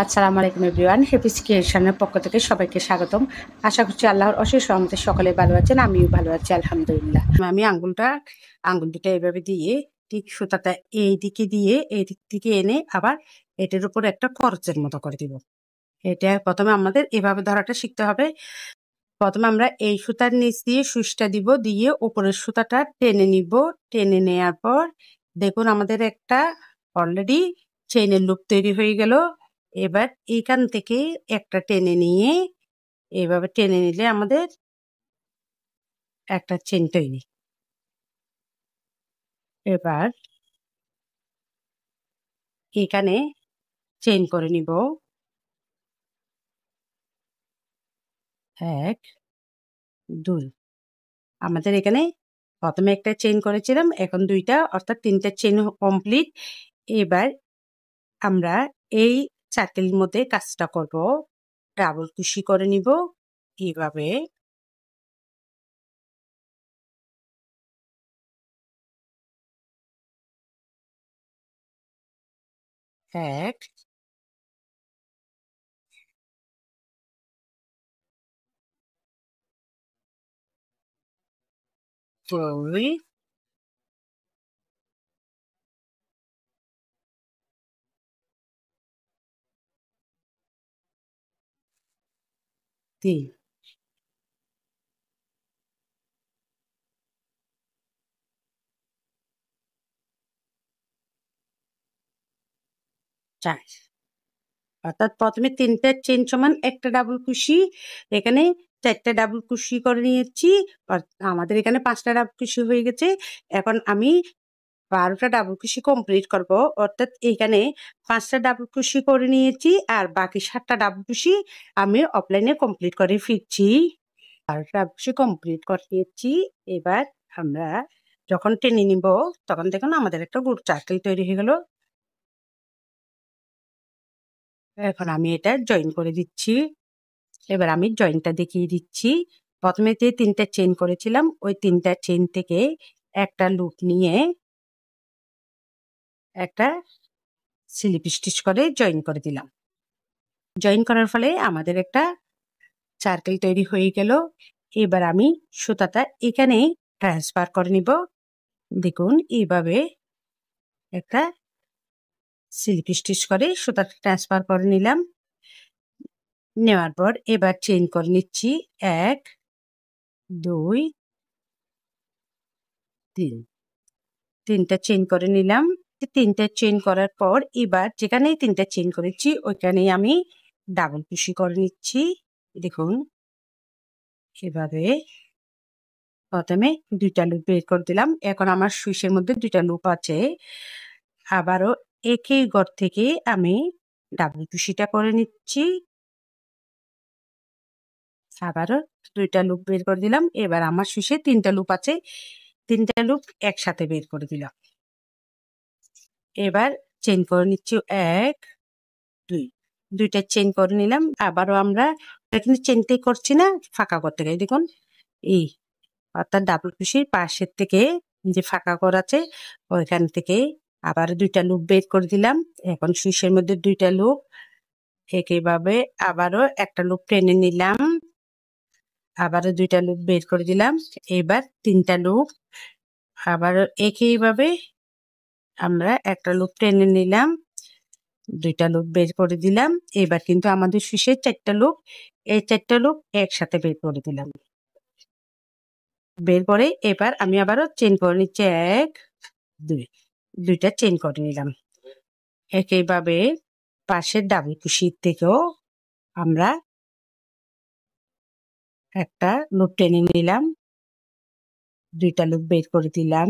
আসসালামু আলাইকুম everyone, Happy's ক্রিয়েশনের পক্ষ থেকে সবাইকে স্বাগতম। আশা করছি আল্লাহর অশেষ রহমতে সকলে ভালো আছেন, আমিও ভালো আছি আলহামদুলিল্লাহ। আমি আঙ্গুল দুটা এভাবে দিয়ে ঠিক সুতাটা এই দিকে দিয়ে এই দিক থেকে এনে আবার এটার উপর একটা করচের মতো করে দিব। এটা প্রথমে আমাদের এভাবে ধরাটা শিখতে হবে। প্রথমে আমরা এই সুতার নিচ দিয়ে সুইচটা দিব, দিয়ে উপরের সুতাটা টেনে নিব। টেনে নেওয়ার পর দেখুন আমাদের একটা অলরেডি চেইনের লুপ তৈরি হয়ে গেল। এবার এইখান থেকে একটা টেনে নিয়ে এইভাবে টেনে নিলে আমাদের একটা চেইন তৈরি। এবার এখানে চেইন করে নিব, 1 2। আমাদের এখানে প্রথমে একটা চেইন করেছিলাম, এখন 2টা অর্থাৎ 3টা চেইন কমপ্লিট। এবার আমরা এই সার্কেলের মধ্যে কাজটা করব, ডাবল কুশি করে নিব এইভাবে। এক, দুই, তিন। চার। অর্থাৎ প্রথমে 3টা চেইন সমান একটা ডাবল কুশি, এখানে 4টা ডাবল কুশি করে নিয়েছি। আমাদের এখানে 5টা ডাবল কুশি হয়ে গেছে। এখন আমি 12টা ডাবল কুশি কমপ্লিট করব, অর্থাৎ এখানে 5টা ডাবল কুশি করে নিয়েছি আর বাকি 7টা ডাবল কুশি আমি অফলাইনে কমপ্লিট করে ফিরছি। 12টা ডাবল কুশি কমপ্লিট করে নিয়েছি। এবার আমরা যখন টেনে নিব তখন দেখুন আমাদের একটা গোল সার্কেল তৈরি হয়ে গেল। এখন আমি এটা জয়েন করে দিচ্ছি। এবার আমি জয়েনটা দেখিয়ে দিচ্ছি। প্রথমে যে 3টা চেইন করেছিলাম ওই 3টা চেইন থেকে একটা লুপ নিয়ে একটা স্লিপ স্টিচ করে জয়েন করে দিলাম। জয়েন করার ফলে আমাদের একটা সার্কেল তৈরি হয়ে গেল। এবার আমি সুতাটা এখানে ট্রান্সফার করে নিব। দেখুন এইভাবে একটা স্লিপ স্টিচ করে সুতাটা ট্রান্সফার করে নিলাম। নেওয়ার পর এবার চেইন করে নিচ্ছি, 1 2 3। 3টা চেইন করে নিলাম। 3টা চেইন করার পর এবার যেখানেই 3টা চেইন করেছি ওইখানেই আমি ডাবল কুশি করে নিচ্ছি। দেখুন এভাবে প্রথমে 2টা লুপ বের করে দিলাম। এখন আমার সুইচের মধ্যে 2টা লুপ আছে। আবারও একই ঘর থেকে আমি ডাবল কুশিটা করে নিচ্ছি। আবারও 2টা লুপ বের করে দিলাম। এবার আমার সুইচে 3টা লুপ আছে, 3টা লুপ একসাথে বের করে দিলাম। এবার চেইন করে নিচ্ছি, 1 2। 2টা চেইন করে নিলাম। আবারও আমরা এখানে চেইনটাই করছি না, ফাঁকা করতে গেলে দেখুন এই অর্থাৎ ডাবল কুশির পাশের থেকে যে ফাঁকা করা আছে ওইখান থেকে আবার 2টা লুপ বের করে দিলাম। এখন সুইচের মধ্যে 2টা লুপ, একইভাবে আবারও একটা লুপ টেনে নিলাম, আবারও 2টা লুপ বের করে দিলাম। এবার 3টা লুপ, আবারও একইভাবে আমরা একটা লুপ টেনে নিলাম, 2টা লুপ বের করে দিলাম। এবার কিন্তু আমাদের সুইচের 4টা লুপ, এই 4টা লুপ একসাথে বের করে দিলাম। বের করে এবার আমি আবারও চেইন করে নিচ্ছি, 1 2। 2টা চেইন করে নিলাম। একইভাবে পাশের ডাবল কুশির থেকেও আমরা একটা লুপ টেনে নিলাম, 2টা লুপ বের করে দিলাম,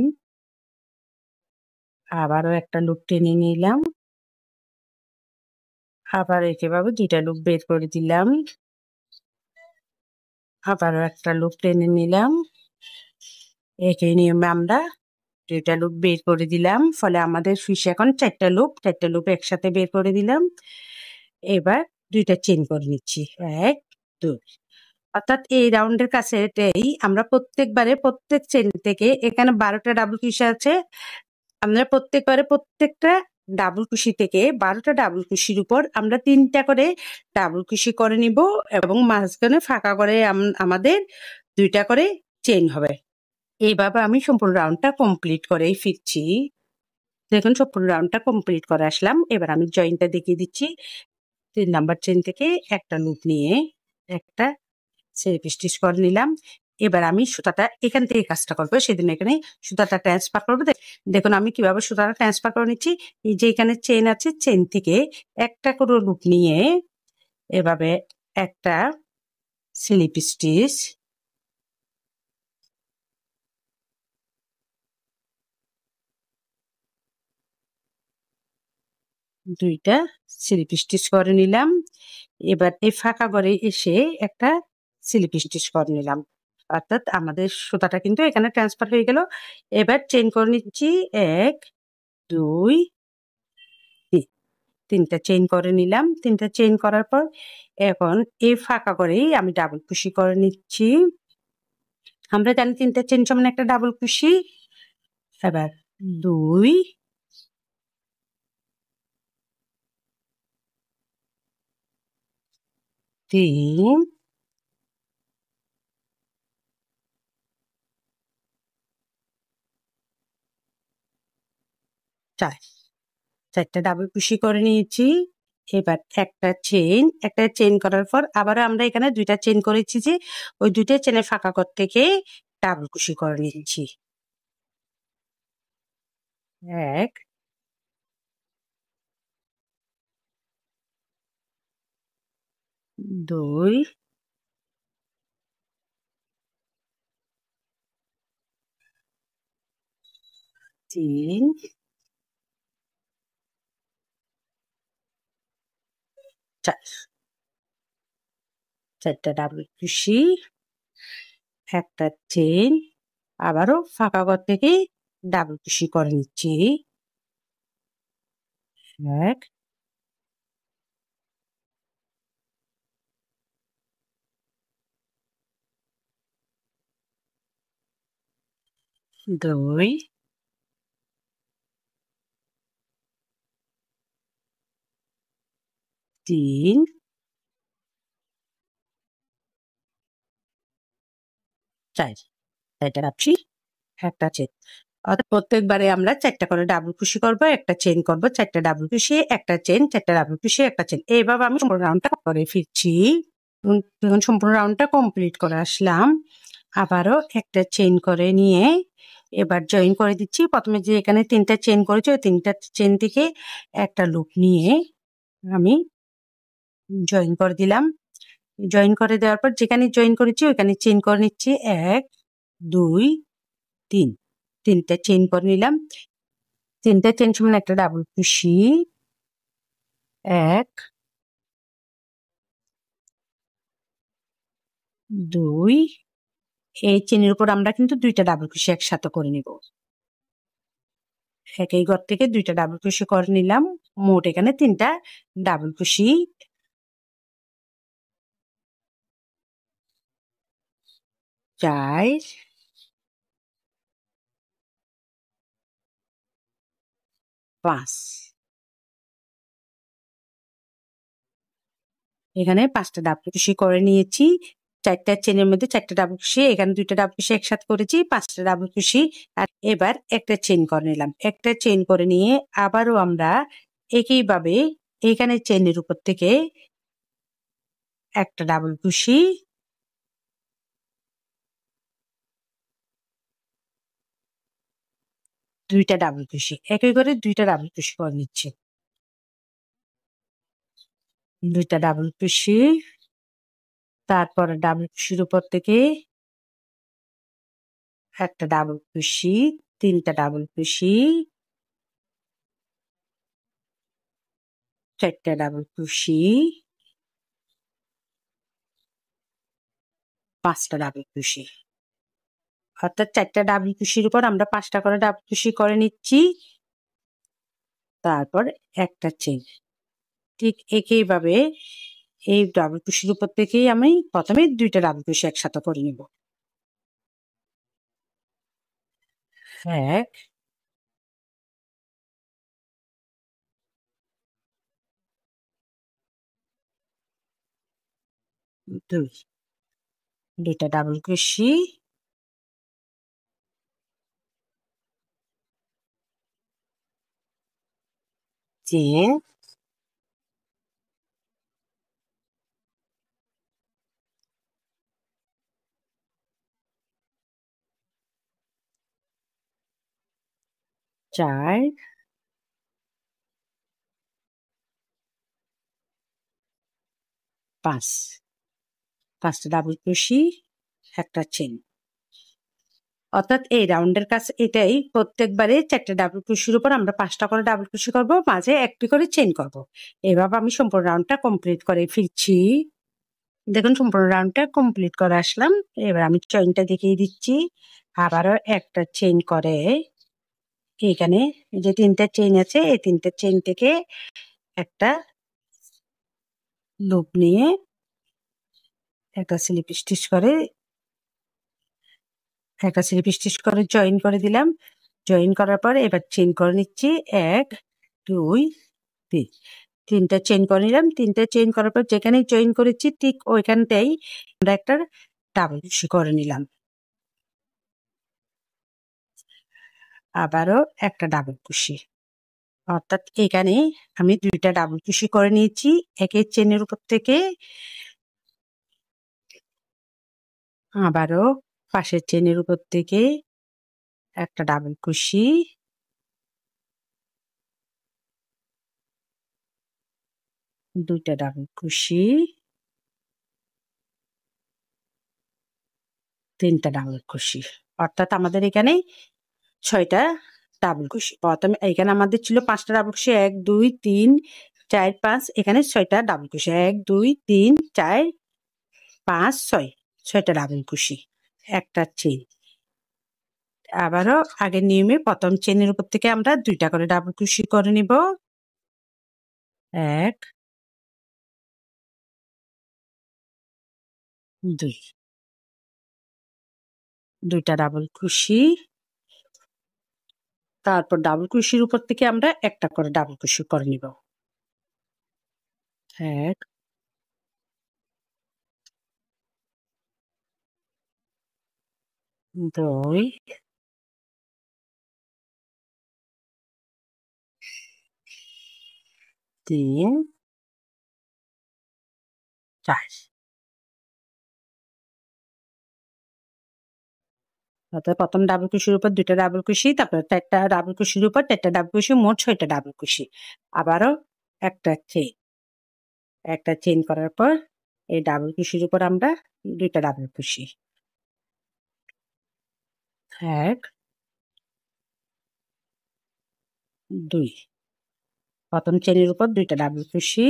আবারও একটা লুপ টেনে নিলাম, আবার একইভাবে 2টা লুপ বের করে দিলাম, আবারও একটা লুপ টেনে নিলাম। একই নিয়মে আমরা 2টা লুপ বের করে দিলাম, ফলে আমাদের সুইচে এখন 4টা লুপ একসাথে বের করে দিলাম। এবার 2টা চেইন করে নিচ্ছি, 1 2। অর্থাৎ এই রাউন্ডের কাছেতেই আমরা প্রত্যেকবারে প্রত্যেক চেইন থেকে এখানে 12টা ডাবল কুশি আছে, আমরা প্রত্যেকবারে প্রত্যেকটা ডাবল কুশি থেকে 12টা ডাবল কুশির উপর আমরা 3টা করে ডাবল কুশি করে নিব এবং মাঝখানে ফাঁকা করে আমাদের 2টা করে চেইন হবে। এইভাবে আমি সম্পূর্ণ রাউন্ডটা কমপ্লিট করেই ফিরছি। দেখুন সম্পূর্ণ রাউন্ডটা কমপ্লিট করে আসলাম। এবার আমি জয়েন্টটা দেখিয়ে দিচ্ছি। 3 নাম্বার চেইন থেকে একটা লুপ নিয়ে একটা সেলফ স্টিচ করে নিলাম। এবার আমি সুতাটা এখান থেকে কাজটা করবো, সেজন্য এখানে সুতাটা ট্রান্সফার করবো। দেখুন আমি কিভাবে সুতাটা ট্রান্সফার করে নিচ্ছি। এই যে এখানে চেইন আছে, চেইন থেকে একটা করে লুপ নিয়ে এভাবে একটা স্লিপ স্টিচ, দুইটা স্লিপ স্টিচ করে নিলাম। এবার এই ফাঁকা ঘরে এসে একটা স্লিপ স্টিচ করে নিলাম, অর্থাৎ আমাদের সুতাটা কিন্তু এখানে ট্রান্সফার হয়ে গেল। এবার চেইন করে নিচ্ছি 1 2 3, 3টা চেইন করে নিলাম। 3টা চেইন করার পর এখন এই ফাঁকা করেই আমি ডাবল কুশি করে নিচ্ছি। আমরা জানি 3টা চেইন সমান একটা ডাবল কুশি। এবার 2 3 4, 4টা ডাবল কুশি করে নিয়েছি। এবার একটা চেইন করার পর আবারও আমরা এখানে 2টা চেইন করেছি, যে ওই 2টা চেইনের ফাঁকা ঘর থেকে ডাবল কুশি করে নিচ্ছি। 1 2 3 4, 4টা ডাবল কুশি, একটা চেইন, আবারও ফাঁকা ঘর থেকে ডাবল কুশি করে নিচ্ছি। 1 2 3 4, 4টা রাখছি, একটা চেইন। অর্থাৎ প্রত্যেকবারে আমরা 4টা করে ডাবল কুশি করবো, একটা চেইন করবো, 4টা ডাবল কুশি, একটা চেইন, 4টা ডাবল কুশি, একটা চেইন। এইভাবে আমি সম্পূর্ণ রাউন্ডটা করে ফিরছি। দেখুন সম্পূর্ণ রাউন্ডটা কমপ্লিট করে আসলাম। আবারও একটা চেইন করে নিয়ে এবার জয়েন করে দিচ্ছি। প্রথমে যে এখানে 3টা চেইন করেছি, ওই 3টা চেইন থেকে একটা লুপ নিয়ে আমি জয়েন করে দিলাম। জয়েন করে দেওয়ার পর যেখানে জয়েন করেছি ওইখানে চেইন করে নিচ্ছি। 1 2 3, 3টা চেইন করে নিলাম। 3টা চেইন সমান একটা ডাবল কুশি। 1 2, এই চেইনের উপর আমরা কিন্তু 2টা ডাবল কুশি একসাথে করে নিব। একই ঘর থেকে 2টা ডাবল কুশি করে নিলাম। মোট এখানে 3টা ডাবল কুশি। 4 5, এখানে 5টা ডাবল কুশি করে নিয়েছি। 4টা চেইনের মধ্যে 4টা ডাবল কুশি, এখানে 2টা ডাবল কুশি একসাথে করেছি, 5টা ডাবল কুশি। আর এবার একটা চেইন করে নিলাম। একটা চেইন করে নিয়ে আবারও আমরা একইভাবে এখানে চেইনের উপর থেকে একটা ডাবল কুশি, 2টা ডাবল কুশি, একই করে 2টা ডাবল কুশি করে নিচ্ছি। 2টা ডাবল কুশি, তারপরে ডাবল কুশির উপর থেকে একটা ডাবল কুশি, 3টা ডাবল কুশি, 4টা ডাবল কুশি, 5টা ডাবল কুশি। অর্থাৎ 4টা ডাবল কুশির উপর আমরা 5টা করে ডাবল কুশি করে নিচ্ছি। তারপর একটা চেইন। ঠিক একইভাবে এই ডাবল কুশির উপর থেকেই আমি প্রথমে 2টা ডাবল কুশি একসাথে করে নিব। 1 দুইটা ডাবল কুশি, চেন, 4, 5, 5টা ডাবল কুশি, একটা চেন। অর্থাৎ এই রাউন্ডের কাজ এটাই, প্রত্যেকবারে 4টা ডাবল কুশির উপর আমরা 5টা করে ডাবল কুশি করব, মাঝে একটি করে চেন করব। এভাবে আমি সম্পূর্ণ রাউন্ডটা কমপ্লিট করে ফিরছি। দেখুন সম্পূর্ণ রাউন্ডটা কমপ্লিট করে আসলাম। এবার আমি চেইনটা দেখিয়ে দিচ্ছি। আবারও একটা চেইন করে এখানে যে 3টা চেইন আছে, এই 3টা চেইন থেকে একটা লুপ নিয়ে একটা স্লিপ স্টিচ করে জয়েন করে দিলাম। জয়েন করার পর এবার চেইন করে নিচ্ছি। 1, 2, 3, 3টা চেইন করে নিলাম। 3টা চেইন করার পর যেখানেই জয়েন করেছি ঠিক ওইখানটাই আমরা একটা ডাবল কুশি করে নিলাম। আবারও একটা ডাবল কুশি, অর্থাৎ এখানে আমি 2টা ডাবল কুশি করে নিয়েছি একের চেনের উপর থেকে। আবারও পাশের চেনের উপর থেকে একটা ডাবল কুশি, 2টা ডাবল কুশি, 3টা ডাবল কুশি, অর্থাৎ আমাদের এখানে 6টা ডাবল কুশি। প্রথমে এখানে আমাদের ছিল 5টা ডাবল কুশি, 1, 2, 3, 4, 5, এখানে 6টা ডাবল কুশি, 1, 2, 3, 4, 5, 6, 6টা ডাবল কুশি, একটা চেন। আবারও আগের নিয়মে প্রথম চেনের উপর থেকে আমরা 2টা করে ডাবল কুশি করে নিব। 1, 2, 2টা ডাবল কুশি, তারপর ডাবল কুশির উপর থেকে আমরা একটা করে ডাবল কুশি করে নিব। 1, 2, 3, 4, অর্থাৎ প্রথম ডাবল কুশির উপর 2টা ডাবল কুশি, তারপর 4টা ডাবল কুশির উপর 4টা ডাবল কুশি, মোট 6টা ডাবল কুশি। আবারও একটা চেন করার পর এই ডাবল কুশির উপর আমরা 2টা ডাবল কুশি। 1, 2, প্রথম চেনের উপর 2টা ডাবল কুশি,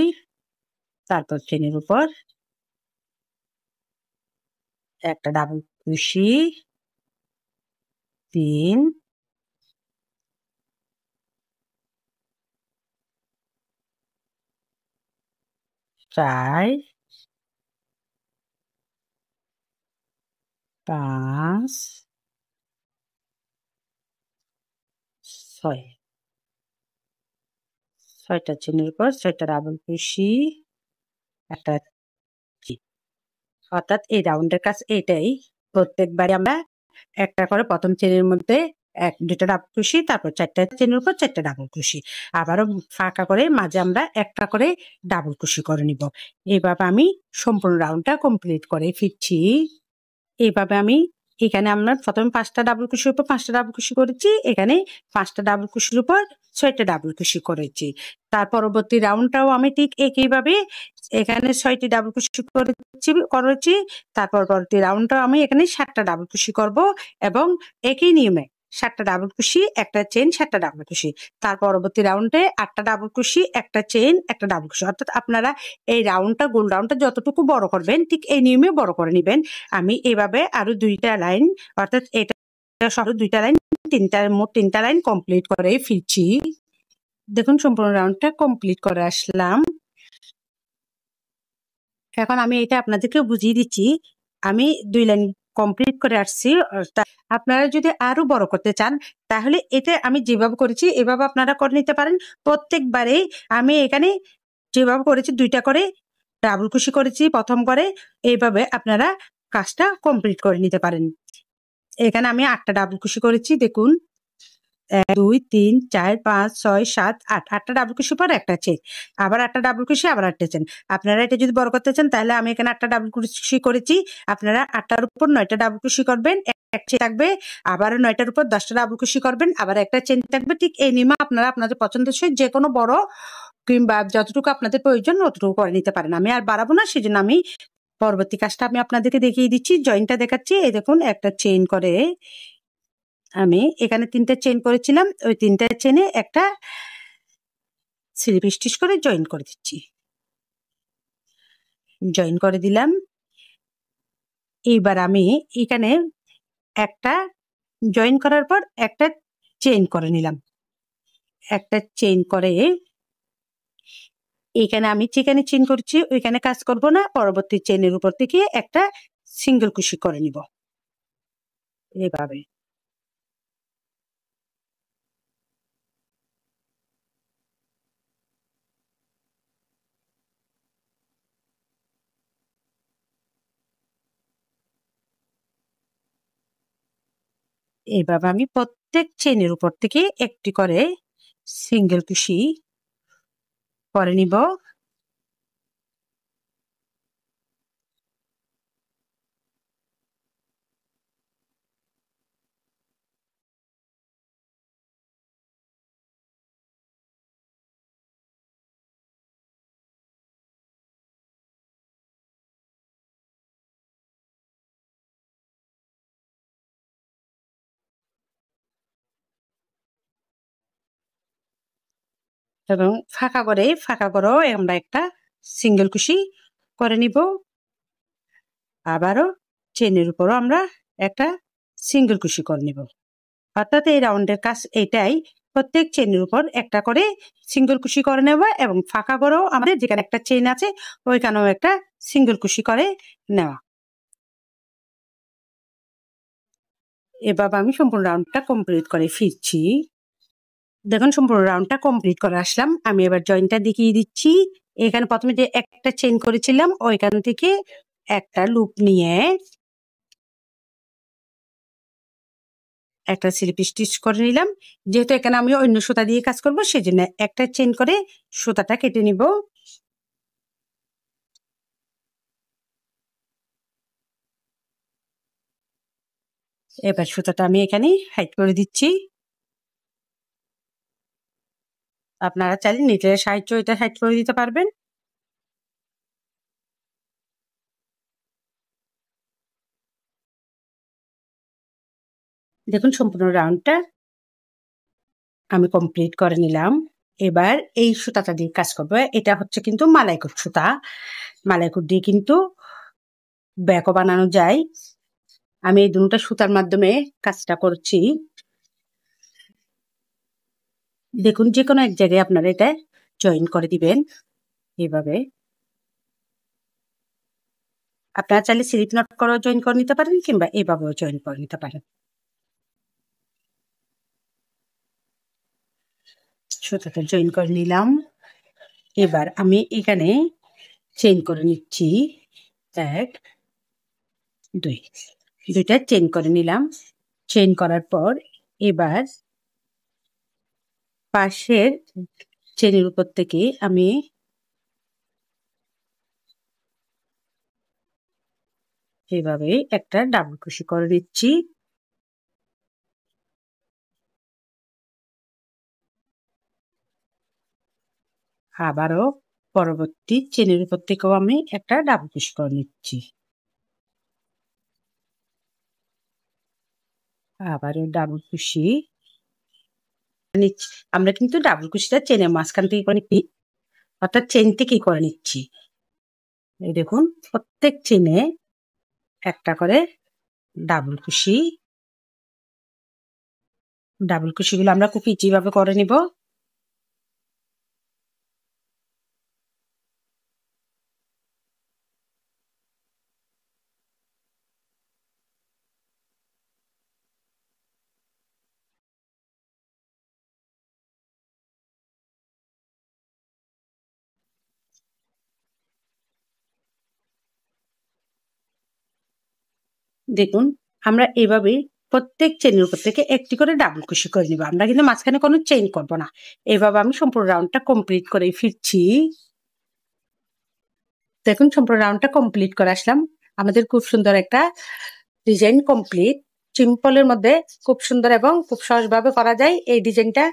তারপর চেনের উপর একটা ডাবল কুশি, 3, 4, 5, 6, 6টা চেনের উপর 6টা ডাবল কুশি, একটা চেন। অর্থাৎ এই রাউন্ডের কাজ এটাই, প্রত্যেকবারে আমরা একটা করে প্রথম চেনের মধ্যে 2টা ডাবল কুশি, তারপর 4টা চেনের উপর 4টা ডাবল কুশি, আবারও ফাঁকা করে মাঝে আমরা একটা করে ডাবল কুশি করে নিব। এইভাবে আমি সম্পূর্ণ রাউন্ডটা কমপ্লিট করে ফিরছি। এইভাবে আমি এখানে আমরা প্রথমে 5টা ডাবল কুশির উপর 5টা ডাবল কুশি করেছি, এখানে 5টা ডাবল কুশির উপর 6টা ডাবল কুশি করেছি। তার পরবর্তী রাউন্ডটাও আমি ঠিক একইভাবে এখানে 6টি ডাবল কুশি করেছি। তারপর পরবর্তী রাউন্ডটাও আমি এখানে 7টা ডাবল কুশি করব এবং একই নিয়মে 7টা ডাবল কুশি, একটা চেন, 7টা ডাবল কুশি। তার পরবর্তী রাউন্ডে 8টা ডাবল কুশি, একটা চেন, একটা ডাবল কুশি। অর্থাৎ আপনারা এই রাউন্ডটা, গোল রাউন্ডটা যতটুকু বড় করবেন ঠিক এই নিয়মে বড় করে নেবেন। আমি এভাবে আরো 2টা লাইন, অর্থাৎ এটা সহ 2টা লাইন, মোট 3টা লাইন কমপ্লিট করে ফিরছি। দেখুন সম্পূর্ণ রাউন্ডটা কমপ্লিট করে আসলাম। এখন আমি এটা আপনাদেরকে বুঝিয়ে দিচ্ছি। আমি 2 লাইন কমপ্লিট করে আসছি। আপনারা যদি আরো বড় করতে চান তাহলে এটা আমি যেভাবে করেছি এভাবে আপনারা করে নিতে পারেন। প্রত্যেকবারে আমি এখানে যেভাবে করেছি 2টা করে ডাবল কুশি করেছি প্রথম করে, এইভাবে আপনারা কাজটা কমপ্লিট করে নিতে পারেন। এখানে আমি 8টা ডাবল কুশি করেছি, দেখুন 1 2 3 4 5 6 7 8, 8টা ডাবল কুশি পর একটা চেন, আবার 8টা ডাবল কুশি, আবার একটা চেন। আপনারা এটা যদি বড় করতে চান তাহলে আমি এখানে 8টা ডাবল কুশি করেছি, আপনারা 8টার উপর 9টা ডাবল কুশি করবেন, এক চেন থাকবে, আবার 9টার উপর 10টা ডাবল কুশি করবেন, আবার একটা চেন থাকবে। ঠিক এই নিয়মে আপনারা আপনাদের পছন্দসই যে কোনো বড় কিংবা যতটুকু আপনাদের প্রয়োজন অতটুকু করে নিতে পারেন। আমি আর বাড়াবো না, সেজন্য আমি পরবর্তী কাজটা আমি আপনাদেরকে দেখিয়ে দিচ্ছি। জয়েন্টটা দেখাচ্ছি। এই দেখুন একটা চেইন করে আমি এখানে 3টা চেইন করেছিলাম, ওই 3টা চেইনে একটা স্লিপ স্টিচ করে জয়েন করে দিচ্ছি। জয়েন করে দিলাম। এইবার আমি এখানে একটা জয়েন করার পর একটা চেইন করে নিলাম। একটা চেইন করে এখানে আমি যেখানে চেইন করছি ওইখানে কাজ করব না, পরবর্তী চেইনের উপর থেকে একটা সিঙ্গেল কুশি করে নিব এভাবে। এইভাবে আমি প্রত্যেক চেইনের উপর থেকে একটি করে সিঙ্গেল কুশি করে নিব। এবং ফাঁকা করেও আমরা একটা সিঙ্গেল কুশি করে নিব। আবারও চেনের উপরও আমরা একটা সিঙ্গেল কুশি করে নিব। অর্থাৎ এই রাউন্ডের কাজ এটাই, প্রত্যেক চেনের উপর একটা করে সিঙ্গেল কুশি করে নেওয়া এবং ফাঁকা করেও আমাদের যেখানে একটা চেন আছে ওইখানেও একটা সিঙ্গেল কুশি করে নেওয়া। এভাবে আমি সম্পূর্ণ রাউন্ডটা কমপ্লিট করে ফিরছি। দেখুন সম্পূর্ণ রাউন্ডটা কমপ্লিট করে আসলাম। আমি এবার জয়েন্টটা দেখিয়ে দিচ্ছি। এখানে প্রথমে যে একটা চেইন করেছিলাম ওইখান থেকে একটা লুপ নিয়ে একটা স্লিপ স্টিচ করে নিলাম। যেহেতু এখানে আমি অন্য সুতা দিয়ে কাজ করব সেজন্য একটা চেইন করে সুতাটা কেটে নিব। এবার সুতাটা আমি এখানে হাইড করে দিচ্ছি। আপনারা চাইলে নিটের সাহায্যে এটা হাইড করে দিতে পারবেন। দেখুন সম্পূর্ণ রাউন্ডটা আমি কমপ্লিট করে নিলাম। এবার এই সুতাটা দিয়ে কাজ করবো। এটা হচ্ছে কিন্তু মালাইকুট সুতা। মালাইকুট দিয়ে কিন্তু ব্যাগও বানানো যায়। আমি এই দুটো সুতার মাধ্যমে কাজটা করছি। দেখুন যে কোনো এক জায়গায় আপনারা এটা জয়েন করে দিবেন এইভাবে। আপনারা চাইলে স্লিপ নট করেও জয়েন করে নিতে পারেন কিংবা এইভাবেও জয়েন করে নিতে পারেন। সুতাটা জয়েন করে নিলাম। এবার আমি এখানে চেইন করে নিচ্ছি। 1 2, দুইটা চেইন করে নিলাম। চেইন করার পর এবার পাশের চেনের উপর থেকে আমি এভাবে একটা ডাবল কুশি করে নিচ্ছি। আবারও পরবর্তী চেনের উপর থেকেও আমি একটা ডাবল কুশি করে নিচ্ছি। আবারও ডাবল কুশি নিচ্ছি। আমরা কিন্তু ডাবল কুশিটা চেনের মাঝখান থেকে করে নিচ্ছি, অর্থাৎ চেন থেকেই করে নিচ্ছি। এই দেখুন প্রত্যেক চেনে একটা করে ডাবল কুশি। ডাবল কুশিগুলো আমরা খুব ইজি ভাবে করে নিব। দেখুন আমরা এভাবে প্রত্যেক চেনের উপর থেকে একটি করে ডাবল কুশি করে নিব। আমরা কিন্তু মাঝখানে কোনো চেইন করব না। এভাবে আমি সম্পূর্ণ রাউন্ডটা কমপ্লিট করে ফিরছি। দেখুন সম্পূর্ণ রাউন্ডটা কমপ্লিট করে আসলাম। আমাদের খুব সুন্দর একটা ডিজাইন কমপ্লিট। সিম্পলের মধ্যে খুব সুন্দর এবং খুব সহজভাবে করা যায় এই ডিজাইনটা।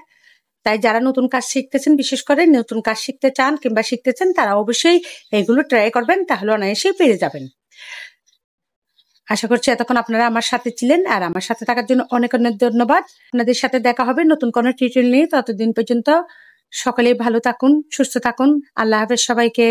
তাই যারা নতুন কাজ শিখতেছেন, বিশেষ করে নতুন কাজ শিখতে চান কিংবা শিখতেছেন, তারা অবশ্যই এগুলো ট্রাই করবেন, তাহলে অনায়াসেই পেরে যাবেন। আশা করছি এতক্ষণ আপনারা আমার সাথে ছিলেন, আর আমার সাথে থাকার জন্য অনেক অনেক ধন্যবাদ। আপনাদের সাথে দেখা হবে নতুন কোনো টিউটোরিয়াল নিয়ে। ততদিন পর্যন্ত সকলেই ভালো থাকুন, সুস্থ থাকুন। আল্লাহ হাফেজ সবাইকে।